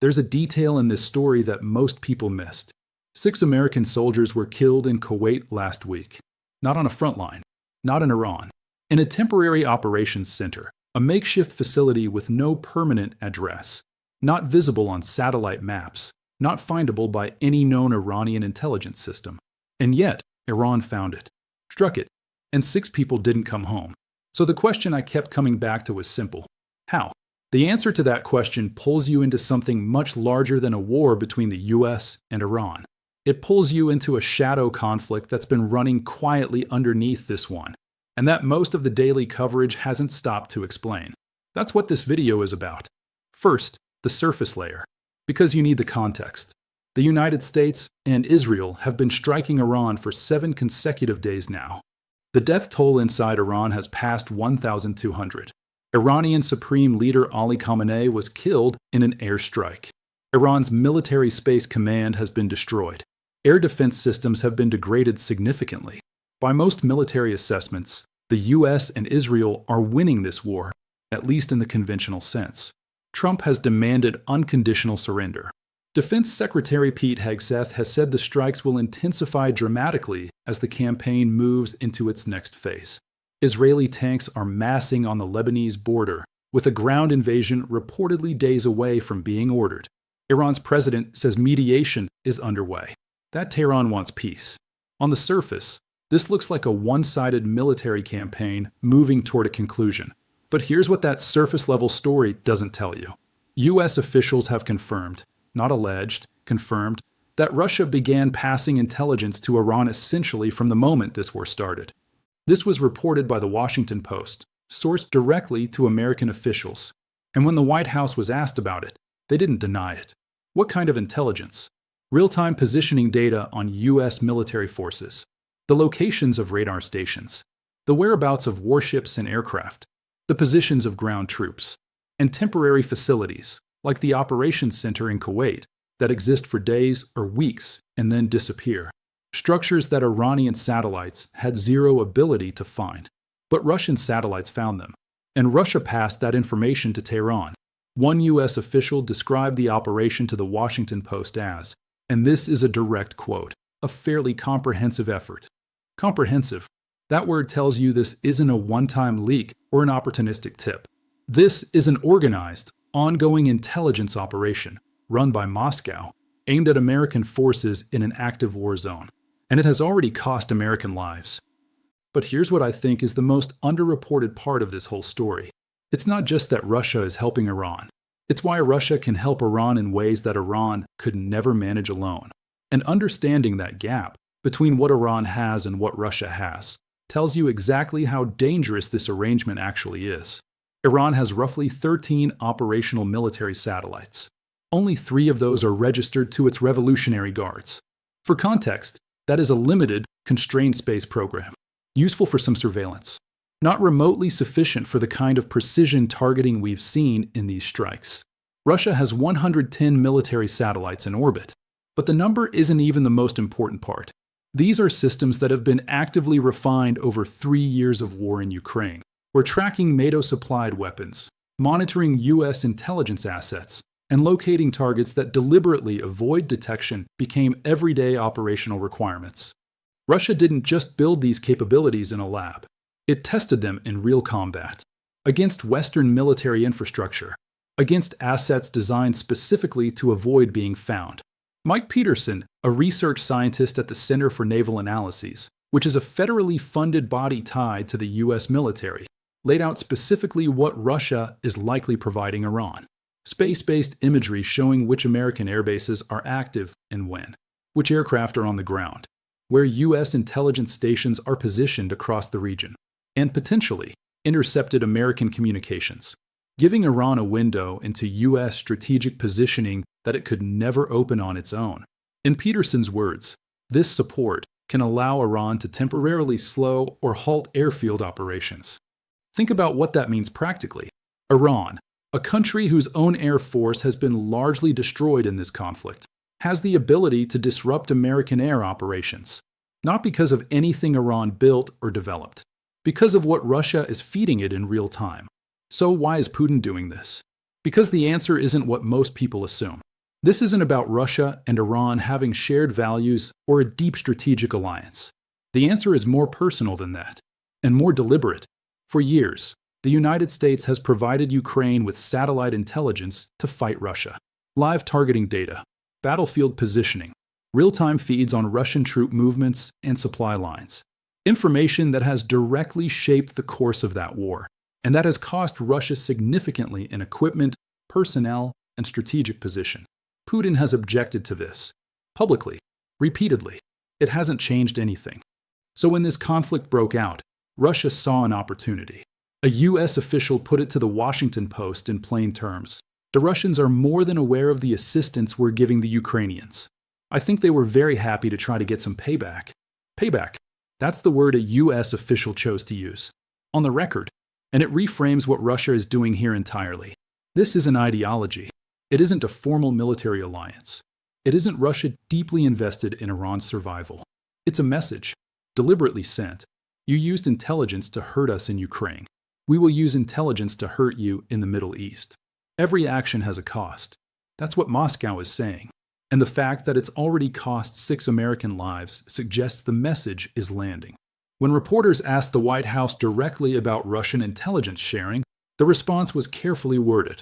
There's a detail in this story that most people missed. 6 American soldiers were killed in Kuwait last week. Not on a front line, not in Iran. In a temporary operations center, a makeshift facility with no permanent address, not visible on satellite maps, not findable by any known Iranian intelligence system. And yet, Iran found it, struck it, and 6 people didn't come home. So the question I kept coming back to was simple. How? The answer to that question pulls you into something much larger than a war between the US and Iran. It pulls you into a shadow conflict that's been running quietly underneath this one, and that most of the daily coverage hasn't stopped to explain. That's what this video is about. First, the surface layer, because you need the context. The United States and Israel have been striking Iran for 7 consecutive days now. The death toll inside Iran has passed 1,200. Iranian Supreme Leader Ali Khamenei was killed in an airstrike. Iran's military space command has been destroyed. Air defense systems have been degraded significantly. By most military assessments, the US and Israel are winning this war, at least in the conventional sense. Trump has demanded unconditional surrender. Defense Secretary Pete Hegseth has said the strikes will intensify dramatically as the campaign moves into its next phase. Israeli tanks are massing on the Lebanese border, with a ground invasion reportedly days away from being ordered. Iran's president says mediation is underway. That Tehran wants peace. On the surface, this looks like a one-sided military campaign moving toward a conclusion. But here's what that surface-level story doesn't tell you. US officials have confirmed, not alleged, confirmed, that Russia began passing intelligence to Iran essentially from the moment this war started. This was reported by the Washington Post, sourced directly to American officials. And when the White House was asked about it, they didn't deny it. What kind of intelligence? Real-time positioning data on US military forces, the locations of radar stations, the whereabouts of warships and aircraft, the positions of ground troops, and temporary facilities, like the operations center in Kuwait, that exist for days or weeks and then disappear. Structures that Iranian satellites had zero ability to find. But Russian satellites found them, and Russia passed that information to Tehran. One US official described the operation to the Washington Post as, and this is a direct quote, a fairly comprehensive effort. Comprehensive. That word tells you this isn't a one-time leak or an opportunistic tip. This is an organized, ongoing intelligence operation run by Moscow, aimed at American forces in an active war zone. And it has already cost American lives. But here's what I think is the most underreported part of this whole story. It's not just that Russia is helping Iran. It's why Russia can help Iran in ways that Iran could never manage alone. And understanding that gap between what Iran has and what Russia has tells you exactly how dangerous this arrangement actually is. Iran has roughly 13 operational military satellites. Only 3 of those are registered to its Revolutionary Guards. For context, that is a limited, constrained space program, useful for some surveillance, not remotely sufficient for the kind of precision targeting we've seen in these strikes. Russia has 110 military satellites in orbit, but the number isn't even the most important part. These are systems that have been actively refined over 3 years of war in Ukraine. We're tracking NATO-supplied weapons, monitoring US intelligence assets, and locating targets that deliberately avoid detection became everyday operational requirements. Russia didn't just build these capabilities in a lab. It tested them in real combat, against Western military infrastructure, against assets designed specifically to avoid being found. Mike Peterson, a research scientist at the Center for Naval Analyses, which is a federally funded body tied to the US military, laid out specifically what Russia is likely providing Iran. Space-based imagery showing which American air bases are active and when, which aircraft are on the ground, where US intelligence stations are positioned across the region, and potentially intercepted American communications, giving Iran a window into US strategic positioning that it could never open on its own. In Peterson's words, this support can allow Iran to temporarily slow or halt airfield operations. Think about what that means practically. Iran, a country whose own air force has been largely destroyed in this conflict, has the ability to disrupt American air operations, not because of anything Iran built or developed, because of what Russia is feeding it in real time. So why is Putin doing this? Because the answer isn't what most people assume. This isn't about Russia and Iran having shared values or a deep strategic alliance. The answer is more personal than that, and more deliberate. For years, the United States has provided Ukraine with satellite intelligence to fight Russia. Live targeting data, battlefield positioning, real-time feeds on Russian troop movements and supply lines. Information that has directly shaped the course of that war, and that has cost Russia significantly in equipment, personnel, and strategic position. Putin has objected to this, publicly, repeatedly. It hasn't changed anything. So when this conflict broke out, Russia saw an opportunity. A U.S. official put it to the Washington Post in plain terms. The Russians are more than aware of the assistance we're giving the Ukrainians. I think they were very happy to try to get some payback. Payback. That's the word a U.S. official chose to use. On the record. And it reframes what Russia is doing here entirely. This is an ideology. It isn't a formal military alliance. It isn't Russia deeply invested in Iran's survival. It's a message, deliberately sent. You used intelligence to hurt us in Ukraine. We will use intelligence to hurt you in the Middle East. Every action has a cost. That's what Moscow is saying. And the fact that it's already cost 6 American lives suggests the message is landing. When reporters asked the White House directly about Russian intelligence sharing, the response was carefully worded.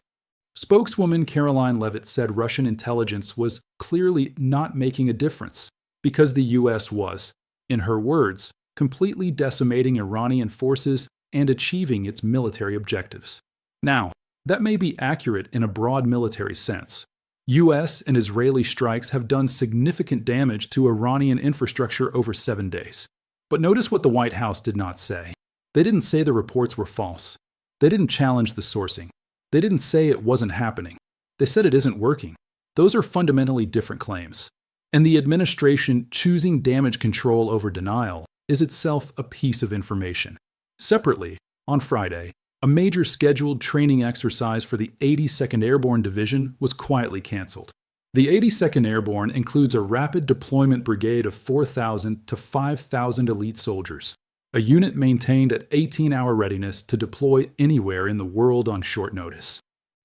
Spokeswoman Caroline Leavitt said Russian intelligence was clearly not making a difference because the U.S. was, in her words, completely decimating Iranian forces and achieving its military objectives. Now, that may be accurate in a broad military sense. U.S. and Israeli strikes have done significant damage to Iranian infrastructure over 7 days. But notice what the White House did not say. They didn't say the reports were false. They didn't challenge the sourcing. They didn't say it wasn't happening. They said it isn't working. Those are fundamentally different claims. And the administration choosing damage control over denial is itself a piece of information. Separately, on Friday, a major scheduled training exercise for the 82nd Airborne Division was quietly canceled. The 82nd Airborne includes a rapid deployment brigade of 4,000 to 5,000 elite soldiers, a unit maintained at 18-hour readiness to deploy anywhere in the world on short notice.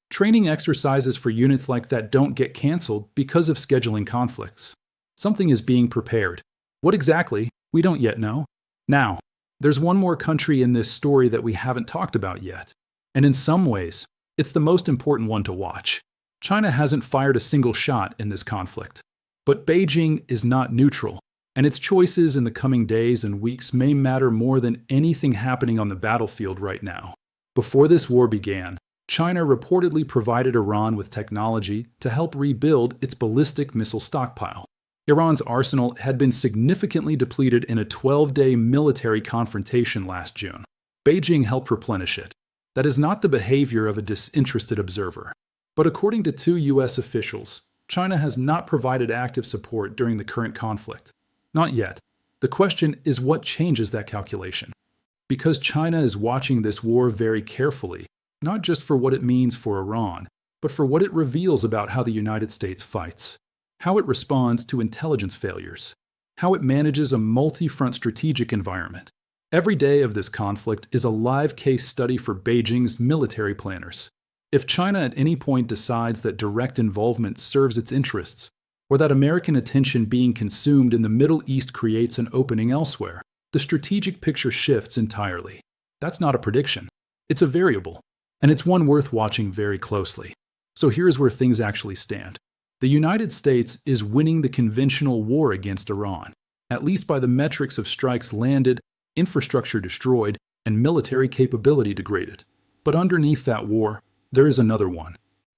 Training exercises for units like that don't get canceled because of scheduling conflicts. Something is being prepared. What exactly, we don't yet know. Now, there's one more country in this story that we haven't talked about yet. And in some ways, it's the most important one to watch. China hasn't fired a single shot in this conflict. But Beijing is not neutral, and its choices in the coming days and weeks may matter more than anything happening on the battlefield right now. Before this war began, China reportedly provided Iran with technology to help rebuild its ballistic missile stockpile. Iran's arsenal had been significantly depleted in a 12-day military confrontation last June. Beijing helped replenish it. That is not the behavior of a disinterested observer. But according to 2 U.S. officials, China has not provided active support during the current conflict. Not yet. The question is what changes that calculation? Because China is watching this war very carefully, not just for what it means for Iran, but for what it reveals about how the United States fights, how it responds to intelligence failures, how it manages a multi-front strategic environment. Every day of this conflict is a live case study for Beijing's military planners. If China at any point decides that direct involvement serves its interests, or that American attention being consumed in the Middle East creates an opening elsewhere, the strategic picture shifts entirely. That's not a prediction. It's a variable, and it's one worth watching very closely. So here's where things actually stand. The United States is winning the conventional war against Iran, at least by the metrics of strikes landed, infrastructure destroyed, and military capability degraded. But underneath that war, there is another one.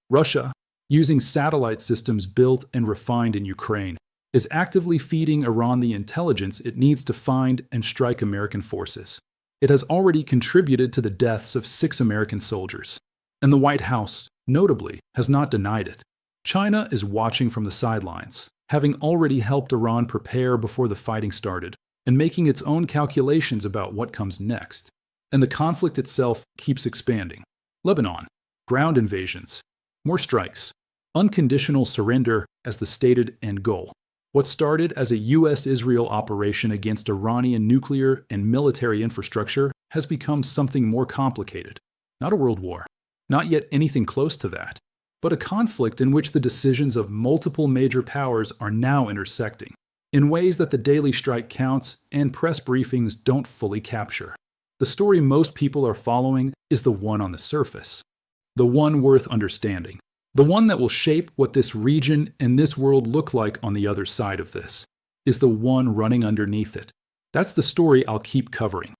Russia, using satellite systems built and refined in Ukraine, is actively feeding Iran the intelligence it needs to find and strike American forces. It has already contributed to the deaths of 6 American soldiers. And the White House, notably, has not denied it. China is watching from the sidelines, having already helped Iran prepare before the fighting started, and making its own calculations about what comes next. And the conflict itself keeps expanding. Lebanon, ground invasions, more strikes, unconditional surrender as the stated end goal. What started as a U.S.-Israel operation against Iranian nuclear and military infrastructure has become something more complicated. Not a world war. Not yet anything close to that. but a conflict in which the decisions of multiple major powers are now intersecting, in ways that the daily strike counts and press briefings don't fully capture. The story most people are following is the one on the surface, the one worth understanding, the one that will shape what this region and this world look like on the other side of this, is the one running underneath it. That's the story I'll keep covering.